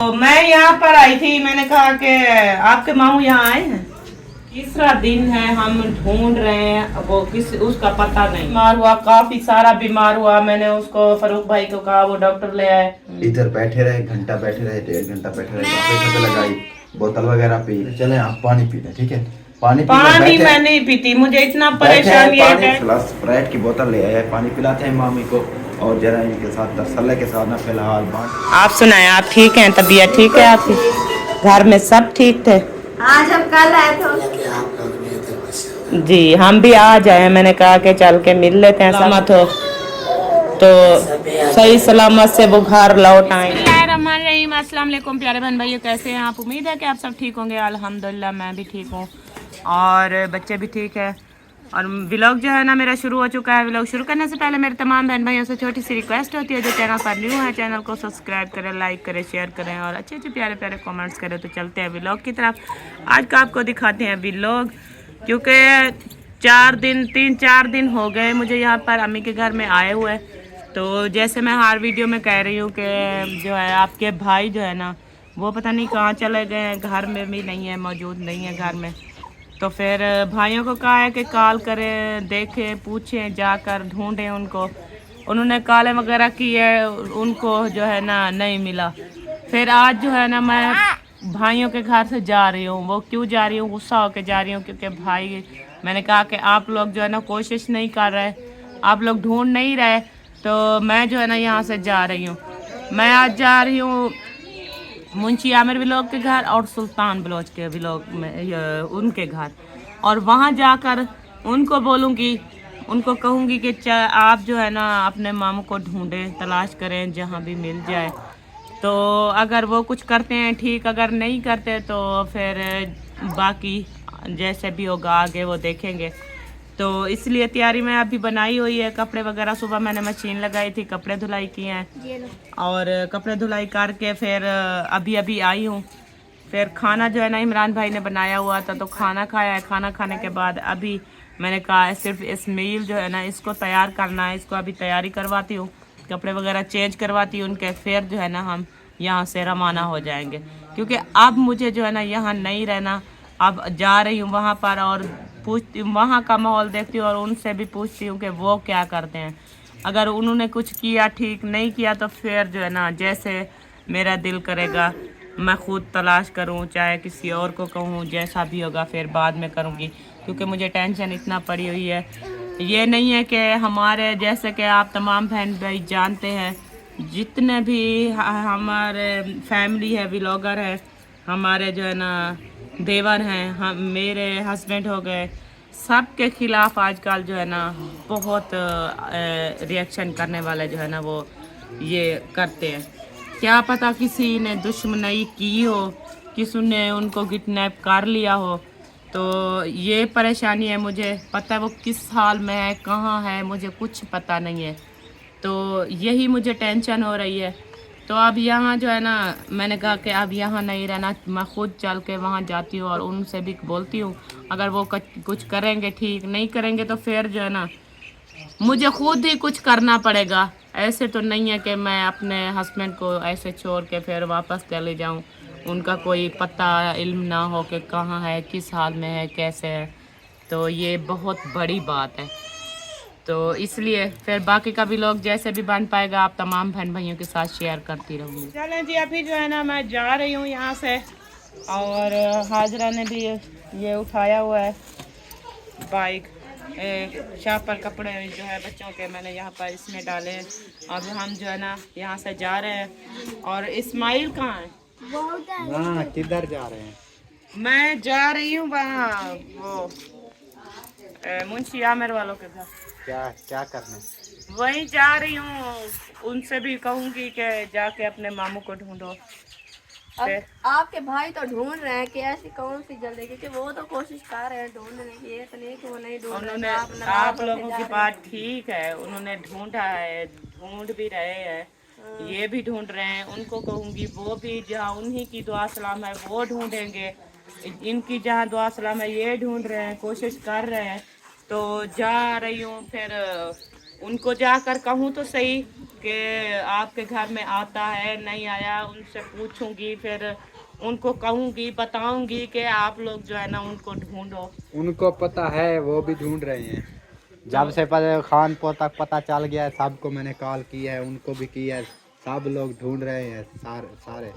तो मैं यहाँ पर आई थी, मैंने कहा कि आपके मामू यहाँ आए हैं। तीसरा दिन है, हम ढूंढ रहे हैं, वो किस उसका पता नहीं। बीमार हुआ, काफी सारा बीमार हुआ। मैंने उसको फारूक भाई को कहा, वो डॉक्टर ले आए। इधर बैठे रहे, घंटा बैठे रहे, 1.5 घंटा बैठे रहे, छापे लगाई, बोतल वगैरह पी। चले आप पानी पी लें, ठीक है? पानी मैं नहीं पीती, मुझे इतना परेशानी है। स्प्राइट की बोतल ले आए, पानी पिलाते हैं मामी को और जरा इनके साथ तसल्ली के साथ ना फिलहाल बात। आप सुनाएं, आप ठीक हैं? तबीयत ठीक है आपकी? घर में सब ठीक थे? आज हम कल आए थे जी, हम भी आ जाए। मैंने कहा कि चल के मिल लेते हैं, सलामत हो तो सही सलामत से बुखार लौट आए। अस्सलाम वालेकुम प्यारे बहन भाइयों, कैसे हैं आप? उम्मीद है कि आप सब ठीक होंगे। अल्हम्दुलिल्लाह मैं भी ठीक हूँ और बच्चे भी ठीक है। और व्लॉग जो है ना मेरा शुरू हो चुका है। व्लॉग शुरू करने से पहले मेरे तमाम बहन भाइयों से छोटी सी रिक्वेस्ट होती है, जो चैनल पर न्यू है चैनल को सब्सक्राइब करें, लाइक करें, शेयर करें और अच्छे अच्छे प्यारे प्यारे कमेंट्स करें। तो चलते हैं व्लॉग की तरफ। आज का आपको दिखाते हैं व्लॉग, क्योंकि 3-4 दिन हो गए मुझे यहाँ पर अम्मी के घर में आए हुए। तो जैसे मैं हर वीडियो में कह रही हूँ कि जो है आपके भाई जो है ना वो पता नहीं कहाँ चले गए हैं, घर में भी नहीं है, मौजूद नहीं है घर में। तो फिर भाइयों को कहा है कि कॉल करें, देखें, पूछें, जाकर ढूंढें उनको। उन्होंने कॉलें वगैरह की है, उनको जो है ना नहीं मिला। फिर आज जो है ना मैं भाइयों के घर से जा रही हूँ। वो क्यों जा रही हूँ? गुस्सा होकर जा रही हूँ क्योंकि भाई, मैंने कहा कि आप लोग जो है ना कोशिश नहीं कर रहे, आप लोग ढूंढ नहीं रहे, तो मैं जो है ना यहाँ से जा रही हूँ। मैं आज जा रही हूँ मुंशी आमिर व्लॉग के घर और सुल्तान बलोच के व्लॉग में उनके घर, और वहाँ जाकर उनको बोलूँगी, उनको कहूँगी कि आप जो है ना अपने मामू को ढूंढें, तलाश करें, जहाँ भी मिल जाए। तो अगर वो कुछ करते हैं ठीक, अगर नहीं करते तो फिर बाकी जैसे भी होगा आगे वो देखेंगे। तो इसलिए तैयारी मैं अभी बनाई हुई है। कपड़े वगैरह सुबह मैंने मशीन लगाई थी, कपड़े धुलाई किए हैं और कपड़े धुलाई करके फिर अभी आई हूँ। फिर खाना जो है ना इमरान भाई ने बनाया हुआ था, तो खाना खाया है। खाना खाने के बाद अभी मैंने कहा सिर्फ इस मील जो है ना इसको तैयार करना है, इसको अभी तैयारी करवाती हूँ, कपड़े वगैरह चेंज करवाती हूँ उनके। फिर जो है ना हम यहाँ से रवाना हो जाएंगे, क्योंकि अब मुझे जो है ना यहाँ नहीं रहना। अब जा रही हूँ वहाँ पर और पूछती हूँ, वहाँ का माहौल देखती हूँ और उनसे भी पूछती हूँ कि वो क्या करते हैं। अगर उन्होंने कुछ किया ठीक, नहीं किया तो फिर जो है ना जैसे मेरा दिल करेगा मैं खुद तलाश करूँ, चाहे किसी और को कहूँ, जैसा भी होगा फिर बाद में करूँगी। क्योंकि मुझे टेंशन इतना पड़ी हुई है। ये नहीं है कि हमारे जैसे कि आप तमाम बहन भाई जानते हैं, जितने भी हमारे फैमिली है, व्लॉगर है, हमारे जो है ना देवर हैं, हम मेरे हस्बैंड हो गए, सब के ख़िलाफ़ आजकल जो है ना बहुत रिएक्शन करने वाले जो है ना वो ये करते हैं। क्या पता किसी ने दुश्मनी की हो, किसी ने उनको किडनैप कर लिया हो। तो ये परेशानी है। मुझे पता है वो किस हाल में है, कहाँ है, मुझे कुछ पता नहीं है। तो यही मुझे टेंशन हो रही है। तो अब यहाँ जो है ना मैंने कहा कि अब यहाँ नहीं रहना, मैं खुद चल के वहाँ जाती हूँ और उनसे भी बोलती हूँ। अगर वो कुछ करेंगे ठीक, नहीं करेंगे तो फिर जो है ना मुझे खुद ही कुछ करना पड़ेगा। ऐसे तो नहीं है कि मैं अपने हस्बैंड को ऐसे छोड़ के फिर वापस चले जाऊँ, उनका कोई पता इल्म ना हो कि कहाँ है, किस हाल में है, कैसे है। तो ये बहुत बड़ी बात है। तो इसलिए फिर बाकी का भी लोग जैसे भी बन पाएगा आप तमाम बहन भाइयों के साथ शेयर करती रहूँगी। चलें जी, अभी जो है ना मैं जा रही हूँ यहाँ से, और हाजरा ने भी ये उठाया हुआ है बाइक, शाप पर कपड़े जो है बच्चों के मैंने यहाँ पर इसमें डाले हैं। अब हम जो है ना यहाँ से जा रहे हैं। और इस्माइल कहाँ है? हाँ, किधर जा रहे हैं? मैं जा रही हूँ वहाँ वो मुंशी आमिर वालों के घर। क्या करने? वहीं जा रही हूँ, उनसे भी कहूँगी कि जाके अपने मामू को ढूंढो। आपके भाई तो ढूंढ रहे हैं कि ऐसी कौन सी जल्दी, क्योंकि वो तो कोशिश कर रहे हैं ढूंढने की, ये तो नहीं कि वो नहीं ढूंढ रहे। उन्होंने आप लोगों की बात ठीक है, उन्होंने ढूंढा है, ढूंढ भी रहे हैं, ये भी ढूंढ रहे हैं। उनको कहूँगी वो भी जहाँ उन्हीं की दुआ सलाम है वो ढूंढेंगे, इनकी जहाँ दुआ सलाम है ये ढूंढ रहे हैं, कोशिश कर रहे हैं। तो जा रही हूँ, फिर उनको जाकर कहूँ तो सही کہ آپ کے گھر میں آتا ہے نہیں آیا, ان سے پوچھوں گی, پھر ان کو کہوں گی, بتاؤں گی کہ آپ لوگ جو ہے نا ان کو ڈھونڈو. ان کو پتہ ہے, وہ بھی ڈھونڈ رہے ہیں. جب سے خان پور تک پتہ چل گیا ہے, سب کو میں نے کال کی ہے, ان کو بھی کی ہے, سب لوگ ڈھونڈ رہے ہیں سارے.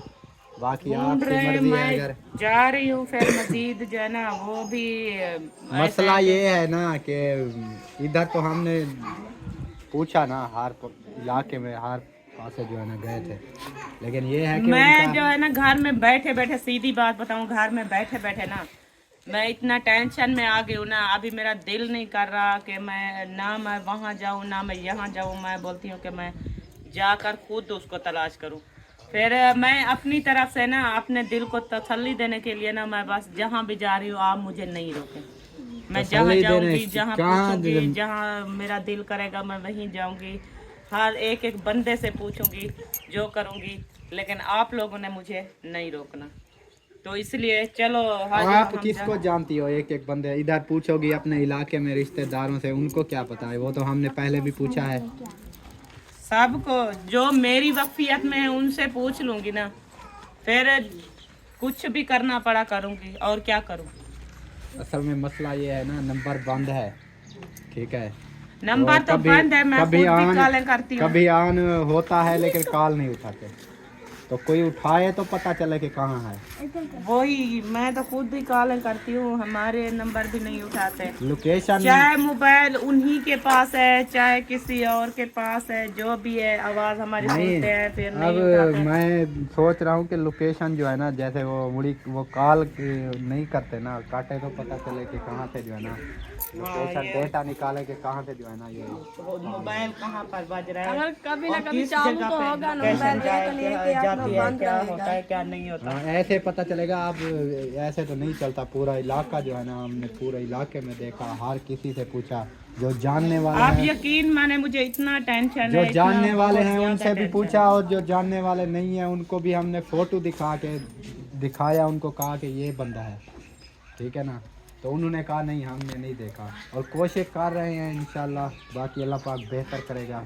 باقی آپ ڈھونڈ کی رہے, مرضی ہے. میں اگر جا رہی ہوں پھر مزید جو ہے نا وہ بھی مسئلہ یہ ہے نا کہ ادھر تو ہم نے پوچھا نا, ہر علاقے میں ہر پاسے جو ہے نا گئے تھے, لیکن یہ ہے کہ میں جو ہے نا گھر میں بیٹھے بیٹھے, سیدھی بات بتاؤں, گھر میں بیٹھے بیٹھے نا میں اتنا ٹینشن میں آ گئی ہوں نا, ابھی میرا دل نہیں کر رہا کہ میں نہ میں وہاں جاؤں نہ میں یہاں جاؤں. میں بولتی ہوں کہ میں جا کر خود اس کو تلاش کروں. پھر میں اپنی طرف سے نا اپنے دل کو تسلی دینے کے لیے نا میں بس جہاں بھی جا رہی ہوں آپ مجھے نہیں روکیں. میں جہاں جاؤں گی, جہاں پوچھوں گی, جہاں میرا دل کرے گا میں وہیں جاؤں گی. ہر ایک بندے سے پوچھوں گی, جو کروں گی, لیکن آپ لوگوں نے مجھے نہیں روکنا. تو اس لیے چلو آپ کس کو جانتی ہو, ایک بندے ادھر پوچھو گی اپنے علاقے میں رشتہ داروں سے, ان کو کیا پتا ہے, وہ تو ہم نے پہلے بھی پوچھا ہے. سب کو جو میری وقفیت میں ہے ان سے پوچھ لوں گی نا, پھر کچھ بھی کرنا پڑا کروں گی, اور کیا کروں. اصل میں مسئلہ یہ ہے نا, نمبر بند ہے, ٹھیک ہے, نمبر تو بند ہے, میں خود بھی کالیں کرتی ہوں. کبھی آن ہوتا ہے لیکن کال نہیں اٹھاتے, تو کوئی اٹھائے تو پتہ چلے کہ کہاں ہے. وہی میں تو خود بھی کالیں کرتی ہوں, ہمارے نمبر بھی نہیں اٹھاتے. لوکیشن چاہے موبائل انہی کے پاس ہے, چاہے کسی اور کے پاس ہے, جو بھی ہے آواز ہماری سنتے ہیں پھر اب نہیں اٹھاتے. میں سوچ رہا ہوں کہ لوکیشن جو ہے نا, جیسے وہ کال نہیں کرتے نا, کاٹے تو پتہ چلے کہ کہاں سے جو ہے نا لوکیشن ڈیٹا نکالے کہ کہاں سے جو ہے نا یہ موبائل کہاں پر بج رہا ہے, اگر کبھی نہ اور کبھی کس چالو جگہ تو پہ ہوگا نا لوکیشن موبائل, یہ تو نہیں کہ جاتی ہے, بند کیا رہے ہوتا گا. ہے کیا نہیں ہوتا. ایسے پتہ چلے گا. اب ایسے تو نہیں چلتا, پورا علاقہ جو ہے نا ہم نے پورے علاقے میں دیکھا, ہر کسی سے پوچھا, جو جاننے والے آپ ہیں, یقین مانے مجھے اتنا ٹینشن جو ہے, اتنا جاننے والے بہت ہیں ان زیادہ سے بھی ٹینشن پوچھا, ہے. اور جو جاننے والے نہیں ہیں ان کو بھی ہم نے فوٹو دکھایا, ان کو کہا کہ یہ بندہ ہے, ٹھیک ہے نا. تو انہوں نے کہا نہیں ہم نے نہیں دیکھا, اور کوشش کر رہے ہیں انشاءاللہ. باقی اللہ پاک بہتر کرے گا,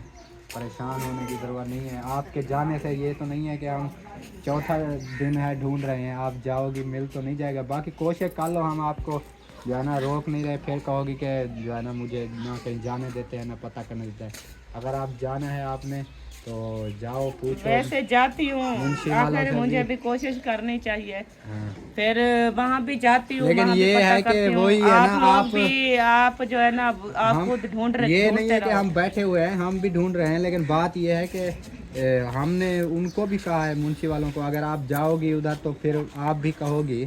پریشان ہونے کی ضرورت نہیں ہے. آپ کے جانے سے یہ تو نہیں ہے کہ ہم چوتھا دن ہے ڈھونڈ رہے ہیں, آپ جاؤ گی مل تو نہیں جائے گا. باقی کوشش کر لو, ہم آپ کو جو ہے نا روک نہیں رہے, پھر کہو گی کہ جو ہے نا مجھے نہ کہیں جانے دیتے ہیں نہ پتہ کرنے دیتے ہیں. اگر آپ جانا ہے آپ نے تو جاؤ, پوچھو. ویسے جاتی ہوں, منشی والوں آخر سے مجھے بھی کوشش کرنی چاہیے. ہاں, پھر وہاں بھی جاتی ہوں, لیکن وہاں بھی یہ پتہ ہے کہ کرتی ہوں. وہی ہے آپ نا, لوگ بھی آپ جو ہے نا آپ ہم خود یہ نہیں ڈھونڈتے ہے کہ رہو. ہم بیٹھے ہوئے ہیں, ہم بھی ڈھونڈ رہے ہیں, لیکن بات یہ ہے کہ ہم نے ان کو بھی کہا ہے, منشی والوں کو, اگر آپ جاؤ گی ادھر تو پھر آپ بھی کہو گی.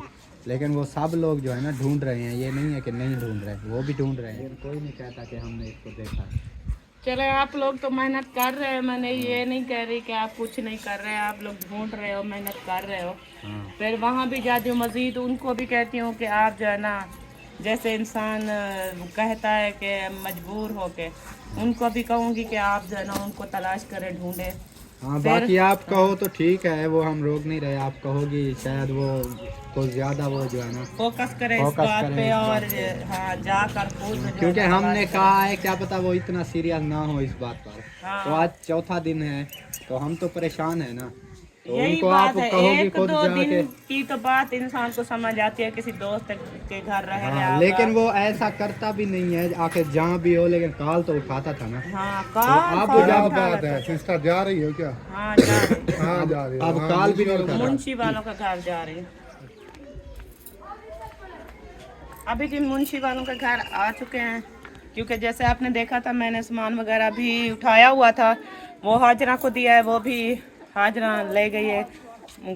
لیکن وہ سب لوگ جو ہے نا ڈھونڈ رہے ہیں, یہ نہیں ہے کہ نہیں ڈھونڈ رہے, وہ بھی ڈھونڈ رہے ہیں. کوئی نہیں کہتا کہ ہم نے اس کو دیکھا. چلے آپ لوگ تو محنت کر رہے ہیں, میں نے یہ نہیں کہہ رہی کہ آپ کچھ نہیں کر رہے ہیں, آپ لوگ ڈھونڈ رہے ہو, محنت کر رہے ہو. پھر وہاں بھی جاتی ہوں, مزید ان کو بھی کہتی ہوں کہ آپ جو ہے نا جیسے انسان کہتا ہے کہ مجبور ہو کے, ان کو بھی کہوں گی کہ آپ جو ہے نا ان کو تلاش کریں, ڈھونڈیں. ہاں, پھر باقی آپ کہو تو ٹھیک ہے, وہ ہم روک نہیں رہے. آپ کہو گی شاید وہ تو زیادہ وہ جو ہے نا فوکس کریں اس فوکس بات کریں پہ, اس اور بات پہ, ہاں جا کر خود جو ہے کیونکہ نا ہم نے تلاش کہا کریں. ہے کیا پتا وہ اتنا سیریس نہ ہو اس بات پر. تو ہاں آج چوتھا دن ہے تو ہم تو پریشان ہیں نا, تو ان یہی کو آپ بات ہے, کہو گی ایک خود دو جا دن کے. کی تو بات انسان کو سمجھ آتی ہے, کسی دوست کے گھر رہ ہاں, رہا ہوگا. لیکن وہ ایسا کرتا بھی نہیں ہے, آخر جہاں بھی ہو, لیکن کال تو اٹھاتا تھا نا. ہاں, تو کال اب فوراً جب اٹھا لیتا تھا. سسٹر جا رہی ہو کیا؟ ہاں جا رہی ہوں, ہاں جا رہی ہو. اب ہاں, کال بھی منشی نہیں والوں اٹھا کا رہا. منشی والوں کا گھر جا رہی ہوں. ابھی بھی منشی والوں کے گھر آ چکے ہیں, کیونکہ جیسے آپ نے دیکھا تھا میں نے سامان وغیرہ بھی اٹھایا ہوا تھا, وہ حاجرہ کو دیا ہے, وہ بھی حاجرہ لے گئی ہے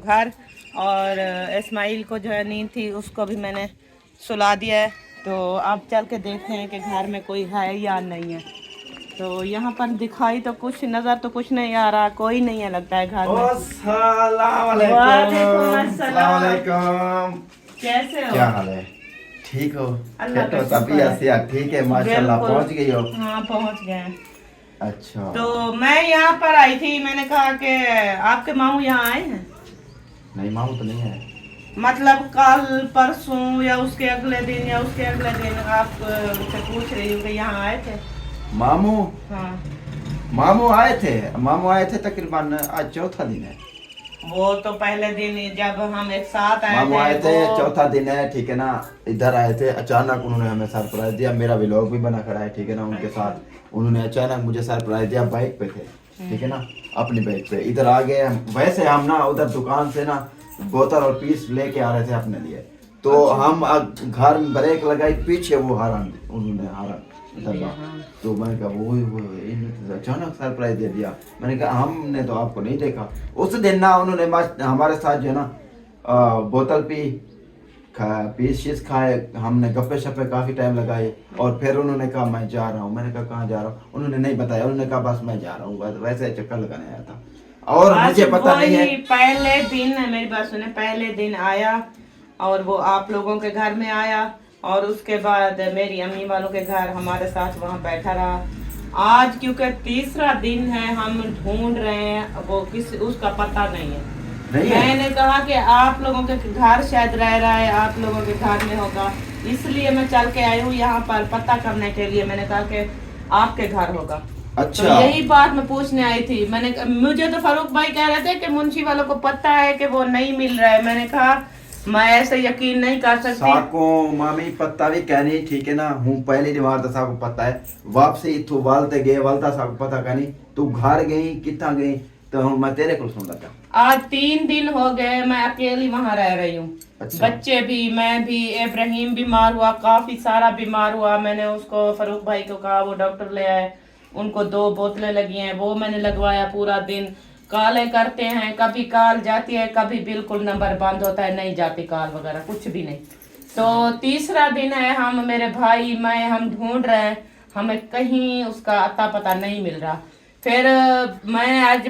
گھر. اور اسماعیل کو جو ہے نیند تھی, اس کو بھی میں نے سلا دیا ہے. تو آپ چل کے دیکھتے ہیں کہ گھر میں کوئی ہے یا نہیں ہے. تو یہاں پر دکھائی تو کچھ نظر تو کچھ نہیں آ رہا, کوئی نہیں ہے لگتا ہے گھر میں. السلام علیکم. وعلیکم السلام السلام. علیکم. کیسے ہو؟ کیا حال ہے؟ ٹھیک ہو؟ اللہ کا تو شکر ہے. طبیعت ٹھیک ہے ماشاءاللہ, بالکل. پہنچ گئی ہو؟ ہاں پہنچ گئے ہیں. اچھا, تو میں یہاں پر آئی تھی, میں نے کہا کہ آپ کے ماموں یہاں آئے ہیں. نہیں ماموں تو نہیں ہے. مطلب کل پرسوں یا اس کے اگلے دن یا اس کے اگلے دن آپ سے پوچھ رہی ہوں کہ یہاں آئے تھے ماموں ہاں. मामू आए थे तकरीबन आज चौथा दिन है। वो तो पहले दिन जब हम एक साथ मामू आए थे, वो- चौथा दिन है, ठीक है ना। इधर आए थे, अचानक उन्होंने हमें सरप्राइज दिया। मेरा व्लॉग भी बना खड़ा है, ठीक है ना। उनके साथ उन्होंने अचानक मुझे सरप्राइज दिया, बाइक पे थे, ठीक है ना, अपनी बाइक पे। इधर आ गए। वैसे हम ना उधर दुकान से ना बोतल और पीस लेके आ रहे थे अपने लिए, तो हम घर में ब्रेक लगाई, पीछे वो हॉर्न उन्होंने हॉर्न दबा। तो मैंने कहा वो इन्होंने तो अचानक सरप्राइज दे दिया। मैंने कहा हमने तो आपको नहीं देखा। उस दिन ना उन्होंने हमारे साथ जो है ना बोतल पी, पीस शीस खाए, हमने गप्पे शप्पे काफी टाइम लगाए, और फिर उन्होंने कहा मैं जा रहा हूँ। मैंने कहा कहाँ जा रहा हूँ? उन्होंने नहीं बताया, उन्होंने कहा बस मैं जा रहा हूँ, वैसे चक्कर लगाने आया था। और आज मुझे पता नहीं है, वही पहले दिन, मेरी बात सुने, पहले दिन आया और वो आप लोगों के घर में आया, और उसके बाद मेरी अम्मी वालों के घर हमारे साथ वहाँ बैठा रहा। आज क्योंकि तीसरा दिन है, हम ढूंढ रहे हैं, वो किस उसका पता नहीं है। नहीं है। मैंने कहा कि आप लोगों के घर शायद रह रहा है, आप लोगों के घर में होगा, इसलिए मैं चल के आई हूँ यहाँ पर पता करने के लिए। मैंने कहा कि आपके घर होगा। अच्छा, तो यही बात मैं पूछने आई थी। मुझे तो फारूक भाई कह रहे थे कि मुंशी वालों को पता है कि वो नहीं मिल रहा है। मैंने कहा मैं ऐसे यकीन नहीं कर सकती। साको मामी पता भी कहनी, ठीक है ना। हूँ पहली बार तो साको पता है, वापसी इथो वालते गए, वालता साको पता कहनी तू घर गई कितना गई, तो मैं तेरे को सुन लगा। आज 3 दिन हो गए मैं अकेली वहां रह रही हूँ। अच्छा। बच्चे भी, मैं भी, इब्राहिम बीमार हुआ, काफी सारा बीमार हुआ। मैंने उसको फारूक भाई को कहा, वो डॉक्टर ले आए, उनको 2 बोतलें लगी हैं, वो मैंने लगवाया। पूरा दिन कॉलें करते हैं, कभी कॉल जाती है, कभी बिल्कुल नंबर बंद होता है, नहीं जाती कॉल वगैरह, कुछ भी नहीं। तो तीसरा दिन है, हम, मेरे भाई, मैं, हम ढूंढ रहे हैं, हमें कहीं उसका अता पता नहीं मिल रहा। फिर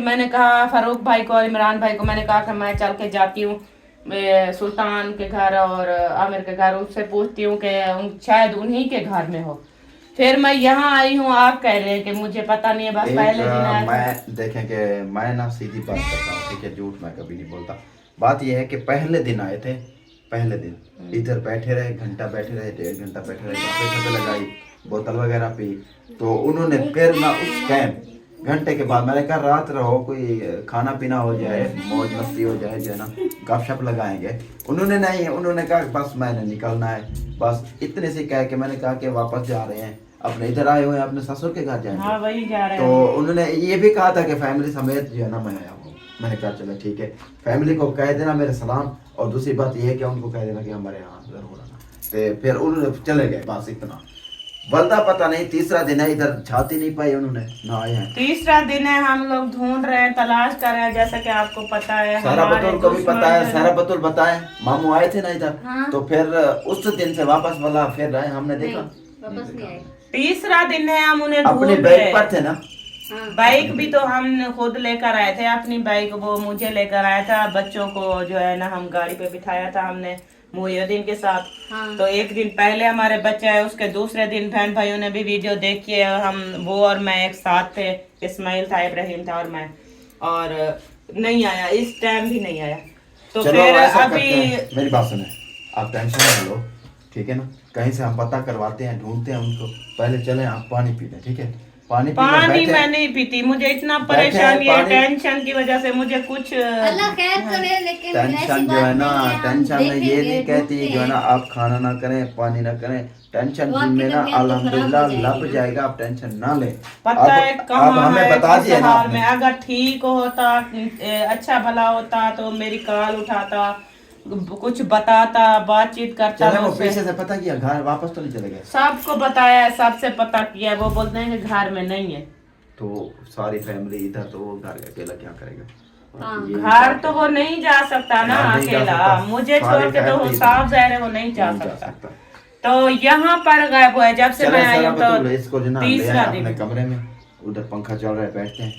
मैंने कहा फारूक भाई को और इमरान भाई को, मैंने कहा कि मैं चल के जाती हूँ सुल्तान के घर और आमिर के घर, उससे पूछती हूँ कि शायद उन्हीं के घर में हो। फिर मैं यहाँ आई हूँ, आप कह रहे हैं कि मुझे पता नहीं है, बस पहले दिन आया था। मैं देखें कि मैं ना सीधी बात करता हूँ, ठीक है, झूठ मैं कभी नहीं बोलता। बात यह है कि पहले दिन आए थे, पहले दिन इधर बैठे रहे, घंटा बैठे रहे, 1.5 घंटा बैठे रहे, गप्पे लगाई, बोतल वगैरह पी। तो उन्होंने फिर ना उस टाइम घंटे के बाद मैंने कहा रात रहो, कोई खाना पीना हो जाए, मौज मस्ती हो जाए, जो है ना, गपशप लगाएंगे। उन्होंने नहीं, उन्होंने कहा बस मैंने निकलना है, बस इतने से कह के मैंने कहा कि वापस जा रहे हैं, अपने इधर आए हुए हैं, अपने ससुर के घर जाएंगे। हाँ, वही जा रहे तो हैं। उन्होंने ये भी कहा था कि फैमिली समेत जो है ना मैं आया हूँ। मैंने कहा चलो ठीक है, फैमिली को कह देना मेरे सलाम, और दूसरी बात ये है कि उनको कह देना कि हमारे यहाँ जरूर आना। तो फिर उन्होंने चले गए, बस इतना। बलता पता नहीं, तीसरा दिन है, इधर छाती नहीं पाई उन्होंने, ना आए हैं। तीसरा दिन है, हम लोग ढूंढ रहे हैं, तलाश कर रहे हैं, जैसा कि आपको पता है। सारा हमारे बतौल को भी दुश्मन पता है, जो सारा बतौल बताए, मामू आए थे ना इधर। हाँ। तो फिर उस दिन से वापस वाला फिर रहे, हमने देखा वापस नहीं आए। तीसरा दिन है, हम उन्हें अपने ढूंढ बैग रहे पर थे ना। हाँ। बाइक भी तो हम खुद लेकर आए थे, अपनी बाइक वो मुझे लेकर आया था, बच्चों को जो है ना हम गाड़ी पे बिठाया था हमने मुहिउद्दीन के साथ। हाँ। तो एक दिन पहले हमारे बच्चे आए, उसके दूसरे दिन बहन भाइयों ने भी वीडियो देखी है, हम, वो और मैं एक साथ थे, इस्माइल था, इब्राहिम था और मैं, और नहीं आया, इस टाइम भी नहीं आया। तो चलो फिर ऐसा करते अभी हैं, मेरी बात सुने, आप टेंशन ना लो, ठीक है ना। कहीं से हम पता करवाते हैं, ढूंढते हैं उनको। पहले चले आप पानी पी लें, ठीक है। पानी मैं नहीं पीती, मुझे इतना परेशानी है, पानी- टेंशन की वजह से मुझे कुछ अल्लाह खैर करे, लेकिन ऐसी टेंशन जो बात है ना, नहीं है, हम टेंशन में ये देखेंगे, नहीं कहती ढूंढते जो है ना हैं। आप खाना ना करें, पानी ना करें। टेंशन तो आपकी में ना तबीयत तो अल्हम्दुलिल्लाह खराब हो लग जाएगी। जाएगा, आप टेंशन ना लें। पता है अब कहाँ हमें है, बता किस दिया ना हाल में। आपने। अगर ठीक होता, अच्छा भला होता तो मेरी कॉल उठाता, कुछ बताता, बातचीत करता चले वो मुझसे। पीछे से पता किया, घर वापस तो नहीं चले गए। सबको बताया, सबसे पता किया, वो बोलते हैं कि घर में नहीं है। तो सारी फैमिली इधर, तो वो घर अकेला क्या करेगा। हाँ, ये घर तो वो नहीं जा सकता ना घर नहीं जा अकेला, सकता। मुझे सारी छोड़ के तो फैमिली साफ ज़ाहिर है वो नहीं जा नहीं जा सकता। सकता। तो यहाँ पर गायब हुआ है, जब से चले मैं आई सारा हूँ बतूल, तो इसको जो ना ले तीसरा आए अपने दिन। कमरे में, उधर पंखा चल रहा है, बैठते हैं,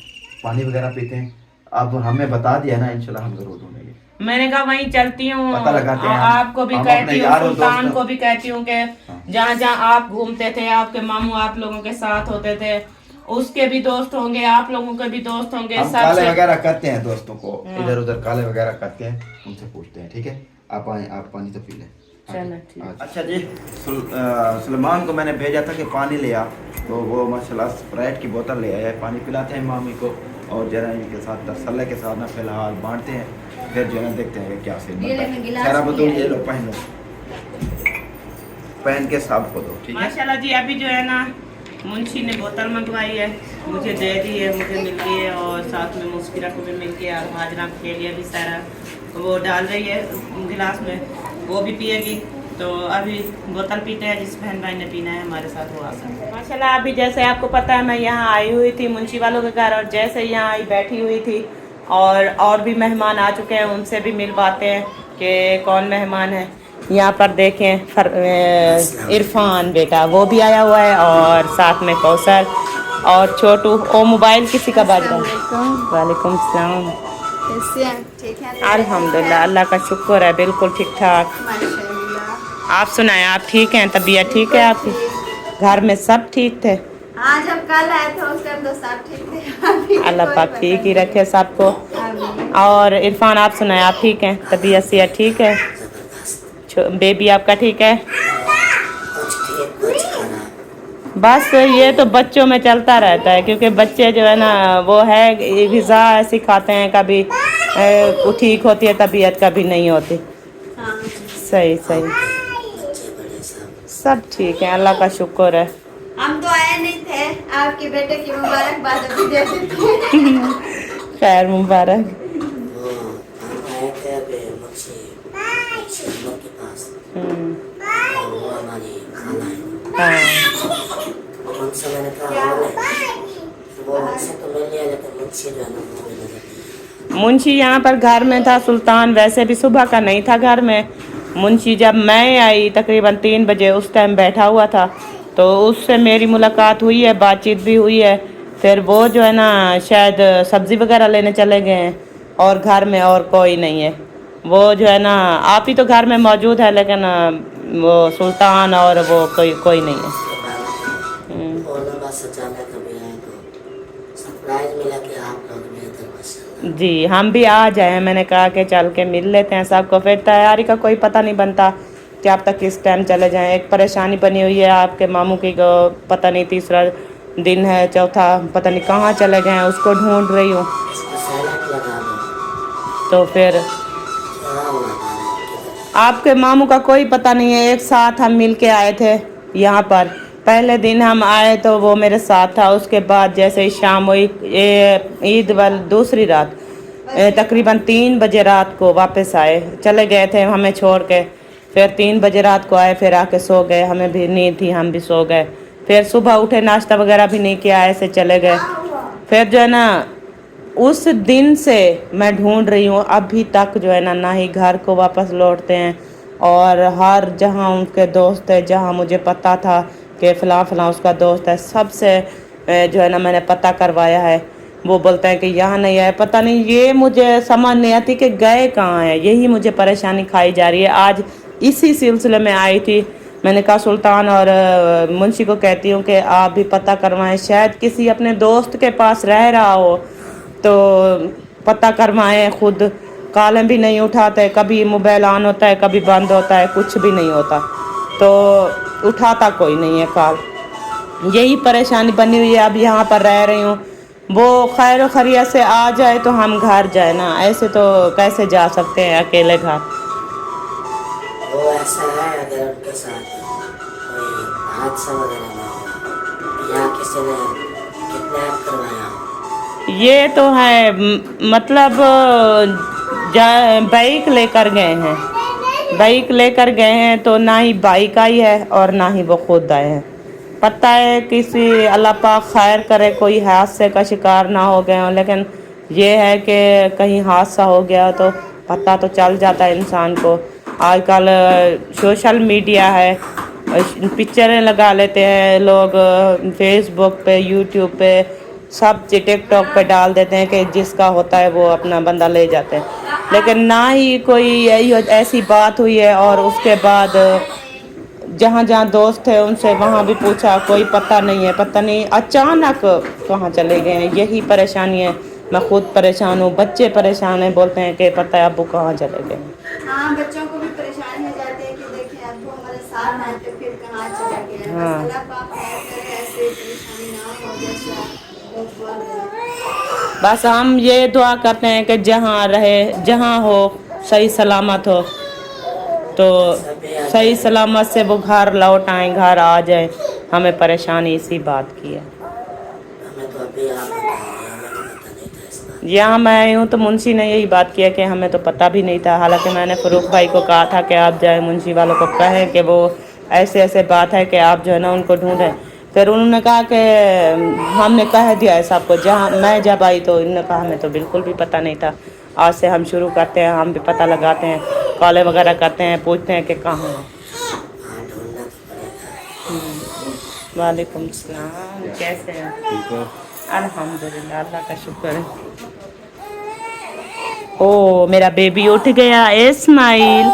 पानी वगैरह पीते हैं। अब हमें बता दिया ना, इंशाल्लाह हम जरूर ढूंढेंगे। मैंने कहा वहीं चलती हूँ, पता लगाते हैं हम। आपको भी हम कहती अपने हूँ, यारों सुल्तान दोस्तों- को भी कहती हूँ कि जहाँ जहाँ आप घूमते थे, आपके मामू आप लोगों के साथ होते थे, उसके भी दोस्त होंगे, आप लोगों के भी दोस्त होंगे, हम काले सबसे। वगैरह करते हैं दोस्तों को, हाँ। इधर उधर काले वगैरह करते हैं, उनसे पूछते हैं, ठीक है। आप आए, आप पानी तो पी लें। चलो ठीक। अच्छा जी, सलमान को मैंने भेजा था कि पानी ले आ, तो वो माशाल्लाह स्प्राइट की बोतल ले आया है। पानी पिलाते हैं मामी को और जरा इनके साथ तसल्ले के साथ ना फिलहाल बांटते हैं, फिर जो है ना देखते हैं कि क्या सीन बनता है। सारा बतूल ये लो, पहन लो, पहन के साफ को दो, ठीक है। माशाल्लाह जी, अभी जो है ना मुंशी ने बोतल मंगवाई है, मुझे दे दी है, मुझे मिल गई है, और साथ में मुस्किरा को भी मिल गया, और हाजरा के लिए भी सारा वो डाल रही है गिलास में, वो भी पिएगी। तो अभी बोतल पीते हैं, जिस बहन भाई ने पीना है हमारे साथ वो आ सकता है। माशाल्लाह अभी जैसे आपको पता है मैं यहाँ आई हुई थी मुंशी वालों के घर, और जैसे यहाँ आई बैठी हुई थी, और भी मेहमान आ चुके हैं, उनसे भी मिल पाते हैं कि कौन मेहमान है। यहाँ पर देखें इरफान बेटा वो भी आया हुआ है, और साथ में कौसर और छोटू। ओ मोबाइल किसी का बाज रहा है? वालेकुम सलाम। ठीक है अल्हम्दुलिल्लाह, अल्लाह का शुक्र है, बिल्कुल ठीक ठाक। माशाल्लाह। आप सुनाएं, आप ठीक हैं? तबीयत ठीक है आपकी? घर में सब ठीक थे? हाँ, जब कल आए थे उस टाइम तो सब ठीक थे। अल्लाह पाक ठीक ही रखे सबको। आमीन। और इरफान आप सुनाएं, आप ठीक हैं? तबीयत सेहत ठीक है? बेबी आपका ठीक है? बस ये तो बच्चों में चलता रहता है, क्योंकि बच्चे जो है ना वो है ग़िज़ा ऐसी खाते हैं, कभी ठीक होती है तबीयत, कभी नहीं होती। हाँ। सही सही, सब ठीक है, अल्लाह का शुक्र है। हम तो आए नहीं थे, आपके बेटे की मुबारकबाद अभी दे देते। खैर मुबारक। हाँ उनसे मैंने कहा वो मुझसे तो मिल लिया, लेकिन मुंशी जो है ना वो भी नहीं। मुंशी यहाँ पर घर में था, सुल्तान वैसे भी सुबह का नहीं था घर में। मुंशी जब मैं आई तकरीबन 3 बजे, उस टाइम बैठा हुआ था, तो उससे मेरी मुलाकात हुई है, बातचीत भी हुई है। फिर वो जो है ना शायद सब्ज़ी वगैरह लेने चले गए हैं, और घर में और कोई नहीं है। वो जो है ना आप ही तो घर में मौजूद है, लेकिन वो सुल्तान और वो कोई नहीं है। सरप्राइज मिला कि आप लोग भी इधर बस। जी हम भी आ जाए, मैंने कहा कि चल के मिल लेते हैं सबको, फिर तैयारी का कोई पता नहीं बनता कि आप तक किस टाइम चले जाएं। एक परेशानी बनी हुई है आपके मामू की, पता नहीं तीसरा दिन है, चौथा पता नहीं कहाँ चले गए हैं, उसको ढूंढ रही हूँ। तो फिर आपके मामू का कोई पता नहीं है। एक साथ हम मिल के आए थे यहाँ पर, पहले दिन हम आए तो वो मेरे साथ था, उसके बाद जैसे ही शाम हुई ईद वाली दूसरी रात तकरीबन 3 बजे रात को वापस आए, चले गए थे हमें छोड़ के। फिर 3 बजे रात को आए, फिर आके सो गए, हमें भी नींद थी, हम भी सो गए। फिर सुबह उठे, नाश्ता वगैरह भी नहीं किया, ऐसे चले गए। फिर जो है ना उस दिन से मैं ढूंढ रही हूँ, अभी तक जो है ना ही घर को वापस लौटते हैं, और हर जहाँ उनके दोस्त है, जहाँ मुझे पता था कि फ़लाँ फ़लाँ उसका दोस्त है, सबसे जो है ना मैंने पता करवाया है, वो बोलते हैं कि यहाँ नहीं है। पता नहीं, ये मुझे समझ नहीं आती कि गए कहाँ हैं, यही मुझे परेशानी खाई जा रही है। आज इसी सिलसिले में आई थी, मैंने कहा सुल्तान और मुंशी को कहती हूँ कि आप भी पता करवाएं, शायद किसी अपने दोस्त के पास रह रहा हो तो पता करवाएं। खुद कॉलें भी नहीं उठाते, कभी मोबाइल ऑन होता है, कभी बंद होता है, कुछ भी नहीं होता, तो उठाता कोई नहीं है कॉल। यही परेशानी बनी हुई है। अब यहाँ पर रह रही हूँ, वो खैर खैरियत से आ जाए तो हम घर जाए ना, ऐसे तो कैसे जा सकते हैं अकेले घर। वो ऐसा है, अगर उनके साथ कोई हादसा वगैरह ना हो या किसी ने किडनैप करवाया हो। ये तो है, मतलब बाइक लेकर गए हैं, बाइक लेकर गए हैं, तो ना ही बाइक आई है और ना ही वो खुद आए हैं। पता है किसी अल्लाह पाक खैर करे कोई हादसे का शिकार ना हो गए हो, लेकिन ये है कि कहीं हादसा हो गया तो पता तो चल जाता है इंसान को। आजकल सोशल मीडिया है, पिक्चरें लगा लेते हैं लोग, फेसबुक पे, यूट्यूब पे, सब टिकटॉक पे डाल देते हैं कि जिसका होता है वो अपना बंदा ले जाते हैं, लेकिन ना ही कोई ऐसी बात हुई है। और उसके बाद जहाँ जहाँ दोस्त थे उनसे वहाँ भी पूछा, कोई पता नहीं है, पता नहीं अचानक कहाँ चले गए हैं, यही परेशानी है। मैं खुद परेशान हूँ, बच्चे परेशान हैं, बोलते हैं कि पता है अबू कहाँ चले गए। हाँ, बच्चों को भी परेशानी हो जाती है कि देखिए अबू हमारे साथ आए थे फिर कहाँ चले गए। हाँ। बस अल्लाह पाक खैर करे, ऐसे परेशानी ना हो जैसे लोग बोल रहे हैं। बस हम ये दुआ करते हैं कि जहाँ रहे, जहाँ हो, सही सलामत हो, तो सही सलामत से वो घर लौट आए, घर आ जाए। हमें परेशानी इसी बात की है। हमें तो अभी आप बताइए, हमें तो पता नहीं था इस बात। यहाँ मैं आई हूँ तो मुंशी ने यही बात किया कि हमें तो पता भी नहीं था। हालांकि मैंने फरूख भाई को कहा था कि आप जाए मुंशी वालों को कहें कि वो ऐसे ऐसे बात है कि आप जो है ना उनको ढूंढें। फिर उन्होंने कहा कि हमने कह दिया है सबको। जहाँ मैं जब आई तो इन्होंने कहा हमें तो बिल्कुल भी पता नहीं था। आज से हम शुरू करते हैं, हम भी पता लगाते हैं, कॉलें वगैरह करते हैं, पूछते हैं कि कहाँ है। हाँ, ढूंढना तो पड़ेगा। वालेकुम सलाम, कैसे हैं? अल्हम्दुलिल्लाह, अल्लाह का शुक्र है। ओ मेरा बेबी उठ गया, इस्माइल।